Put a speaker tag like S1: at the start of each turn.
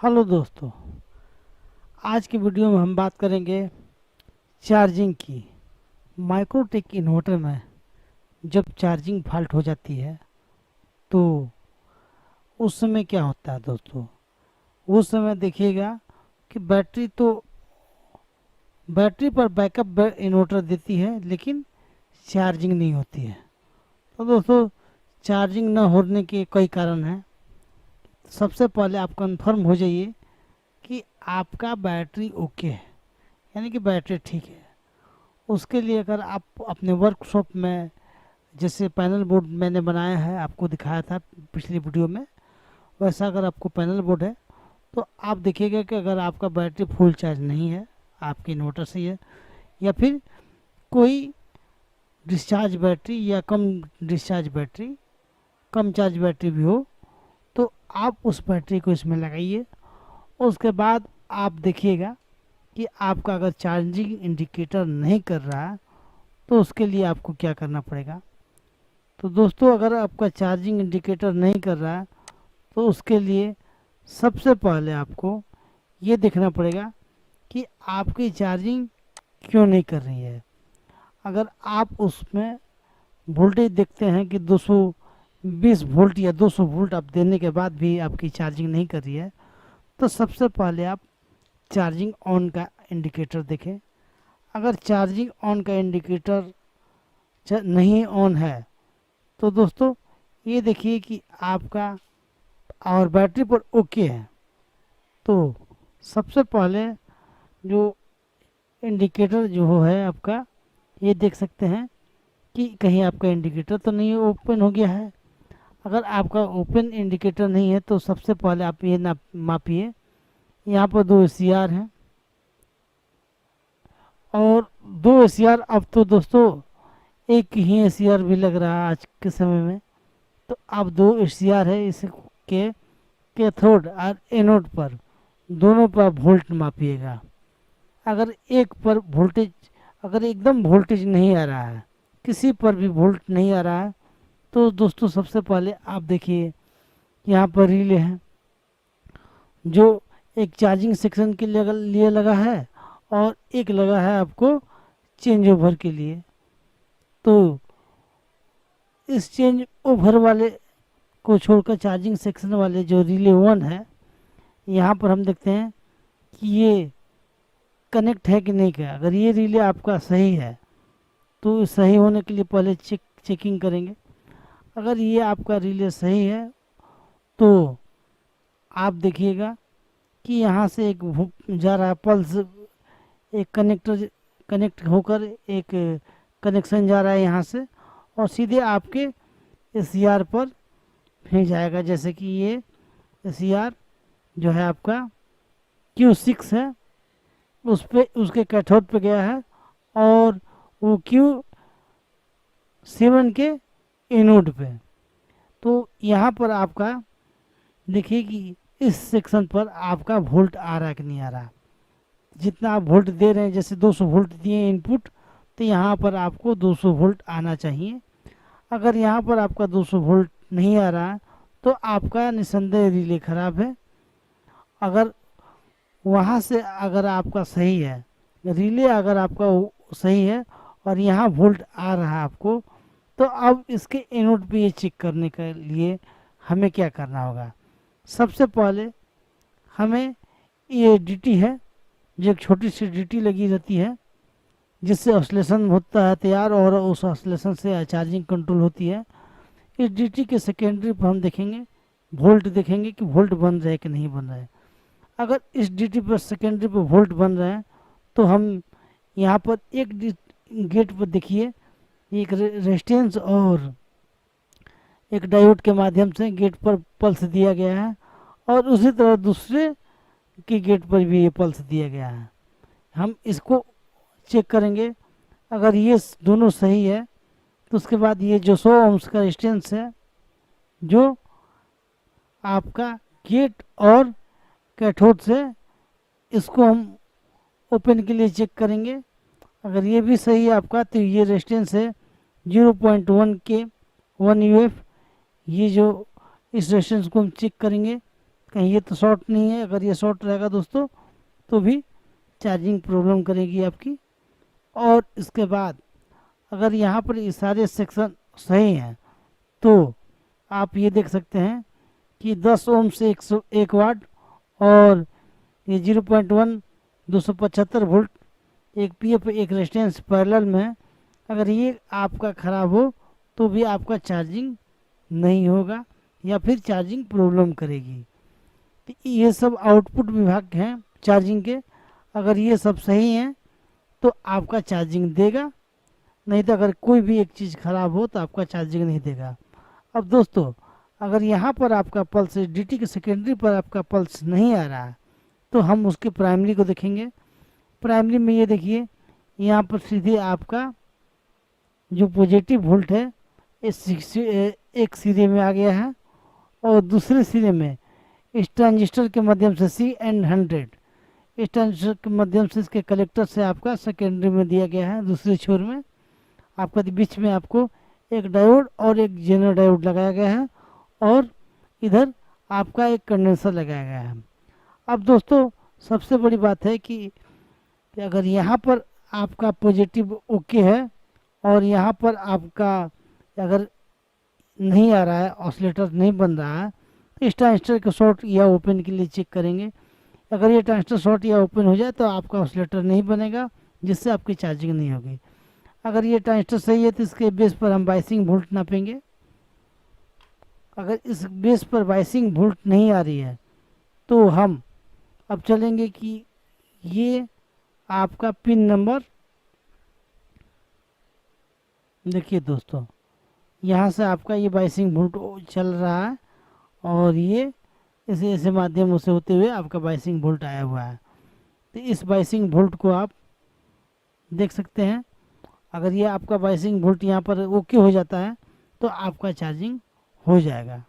S1: Hello दोस्तों, आज की वीडियो में हम बात करेंगे चार्जिंग की। माइक्रोटेक इन्वर्टर में जब चार्जिंग फॉल्ट हो जाती है तो उस समय क्या होता है दोस्तों। उस समय देखिएगा कि बैटरी पर बैकअप इन्वर्टर देती है लेकिन चार्जिंग नहीं होती है। तो दोस्तों, चार्जिंग न होने के कई कारण हैं। सबसे पहले आप कंफर्म हो जाइए कि आपका बैटरी ओके है, यानी कि बैटरी ठीक है। उसके लिए अगर आप अपने वर्कशॉप में, जैसे पैनल बोर्ड मैंने बनाया है, आपको दिखाया था पिछली वीडियो में, वैसा अगर आपको पैनल बोर्ड है तो आप देखिएगा कि अगर आपका बैटरी फुल चार्ज नहीं है, आपके इन्वर्टर से है, या फिर कोई डिस्चार्ज बैटरी या कम डिस्चार्ज बैटरी, कम चार्ज बैटरी भी हो, तो आप उस बैटरी को इसमें लगाइए। उसके बाद आप देखिएगा कि आपका अगर चार्जिंग इंडिकेटर नहीं कर रहा है तो उसके लिए आपको क्या करना पड़ेगा। तो दोस्तों, अगर आपका चार्जिंग इंडिकेटर नहीं कर रहा है तो उसके लिए सबसे पहले आपको ये देखना पड़ेगा कि आपकी चार्जिंग क्यों नहीं कर रही है। अगर आप उसमें वोल्टेज देखते हैं कि 220 वोल्ट या 200 वोल्ट आप देने के बाद भी आपकी चार्जिंग नहीं कर रही है, तो सबसे पहले आप चार्जिंग ऑन का इंडिकेटर देखें। अगर चार्जिंग ऑन का इंडिकेटर नहीं ऑन है तो दोस्तों ये देखिए कि आपका और बैटरी पर ओके है। तो सबसे पहले जो इंडिकेटर जो है आपका, ये देख सकते हैं कि कहीं आपका इंडिकेटर तो नहीं ओपन हो गया है। अगर आपका ओपन इंडिकेटर नहीं है तो सबसे पहले आप ये मापिए। यहाँ पर दो एसीआर हैं और दो एसीआर, अब तो दोस्तों एक ही एसीआर भी लग रहा है आज के समय में। तो अब दो एसीआर है, इसके कैथोड और एनोड पर दोनों पर वोल्ट मापिएगा। अगर एक पर वोल्टेज, अगर एकदम वोल्टेज नहीं आ रहा है, किसी पर भी वोल्ट नहीं आ रहा है, तो दोस्तों सबसे पहले आप देखिए यहाँ पर रिले है जो एक चार्जिंग सेक्शन के लिए लगा है और एक लगा है आपको चेंज ओवर के लिए। तो इस चेंज ओवर वाले को छोड़कर चार्जिंग सेक्शन वाले जो रिले 1 है, यहाँ पर हम देखते हैं कि ये कनेक्ट है कि नहीं किया। अगर ये रिले आपका सही है तो सही होने के लिए पहले चेकिंग करेंगे। अगर ये आपका रिले सही है तो आप देखिएगा कि यहाँ से एक जा रहा है पल्स, एक कनेक्ट होकर एक कनेक्शन जा रहा है यहाँ से और सीधे आपके एसीआर पर भेज जाएगा। जैसे कि ये एसीआर जो है आपका Q6 है, उस पे उसके कैथोड पे गया है और वो Q7 के एनोड पे। तो यहाँ पर आपका देखिए कि इस सेक्शन पर आपका वोल्ट आ रहा है कि नहीं आ रहा। जितना आप वोल्ट दे रहे हैं, जैसे 200 वोल्ट दिए इनपुट, तो यहाँ पर आपको 200 वोल्ट आना चाहिए। अगर यहाँ पर आपका 200 वोल्ट नहीं आ रहा है तो आपका निसंदेह रिले खराब है। अगर वहाँ से अगर आपका सही है, रिले अगर आपका सही है और यहाँ वोल्ट आ रहा है आपको, तो अब इसके एनोड पे ये चेक करने के लिए हमें क्या करना होगा। सबसे पहले हमें ये डीटी है, जो एक छोटी सी डीटी लगी रहती है जिससे ऑसिलेशन होता है तैयार और उस ऑसिलेशन से चार्जिंग कंट्रोल होती है। इस डीटी के सेकेंडरी पर हम देखेंगे, वोल्ट देखेंगे कि वोल्ट बन रहे हैं कि नहीं बन रहे हैं। अगर इस डीटी पर सेकेंडरी पर वोल्ट बन रहे हैं तो हम यहाँ पर एक गेट पर देखिए, एक रेजिस्टेंस और एक डायोड के माध्यम से गेट पर पल्स दिया गया है और उसी तरह दूसरे के गेट पर भी ये पल्स दिया गया है। हम इसको चेक करेंगे। अगर ये दोनों सही है तो उसके बाद ये जो 100 ohms का रेजिस्टेंस है जो आपका गेट और कैथोड से, इसको हम ओपन के लिए चेक करेंगे। अगर ये भी सही है आपका तो ये रेजिस्टेंस है 0.1 के 1 UF। ये जो इस रेजिस्टेंस को हम चेक करेंगे कहीं ये तो शॉर्ट नहीं है। अगर ये शॉर्ट रहेगा दोस्तों तो भी चार्जिंग प्रॉब्लम करेगी आपकी। और इसके बाद अगर यहाँ पर ये सारे सेक्शन सही हैं तो आप ये देख सकते हैं कि 10 ओम से 101 वाट और ये 0.1 275 वोल्ट एक पीएफ एक रेजिस्टेंस पैरेलल में है। अगर ये आपका ख़राब हो तो भी आपका चार्जिंग नहीं होगा या फिर चार्जिंग प्रॉब्लम करेगी। तो ये सब आउटपुट विभाग हैं चार्जिंग के। अगर ये सब सही हैं तो आपका चार्जिंग देगा, नहीं तो अगर कोई भी एक चीज़ ख़राब हो तो आपका चार्जिंग नहीं देगा। अब दोस्तों अगर यहाँ पर आपका पल्स डीटी के सेकेंडरी पर आपका पल्स नहीं आ रहा है तो हम उसके प्राइमरी को देखेंगे। प्राइमरी में ये देखिए यहाँ पर सीधे आपका जो पॉजिटिव वोल्ट है एक सिरे में आ गया है और दूसरे सिरे में इस ट्रांजिस्टर के माध्यम से CN100 इस ट्रांजिस्टर के माध्यम से इसके कलेक्टर से आपका सेकेंडरी में दिया गया है। दूसरे छोर में आपका बीच में आपको एक डायोड और एक जेनर डायोड लगाया गया है और इधर आपका एक कंडेंसर लगाया गया है। अब दोस्तों सबसे बड़ी बात है कि अगर यहाँ पर आपका पॉजिटिव ओके है और यहाँ पर आपका अगर नहीं आ रहा है, ऑसिलेटर नहीं बन रहा है, तो इस ट्रांजिस्टर को शॉर्ट या ओपन के लिए चेक करेंगे। अगर ये ट्रांजिस्टर शॉर्ट या ओपन हो जाए तो आपका ऑसिलेटर नहीं बनेगा, जिससे आपकी चार्जिंग नहीं होगी। अगर ये ट्रांजिस्टर सही है तो इसके बेस पर हम बाइसिंग वोल्ट नापेंगे। अगर इस बेस पर बाइसिंग वोल्ट नहीं आ रही है तो हम अब चलेंगे कि ये आपका पिन नंबर देखिए दोस्तों, यहाँ से आपका ये बाइसिंग वोल्ट चल रहा है और ये ऐसे ऐसे माध्यमों से होते हुए आपका बाइसिंग वोल्ट आया हुआ है। तो इस बाइसिंग वोल्ट को आप देख सकते हैं। अगर ये आपका बाइसिंग वोल्ट यहाँ पर ओके हो जाता है तो आपका चार्जिंग हो जाएगा।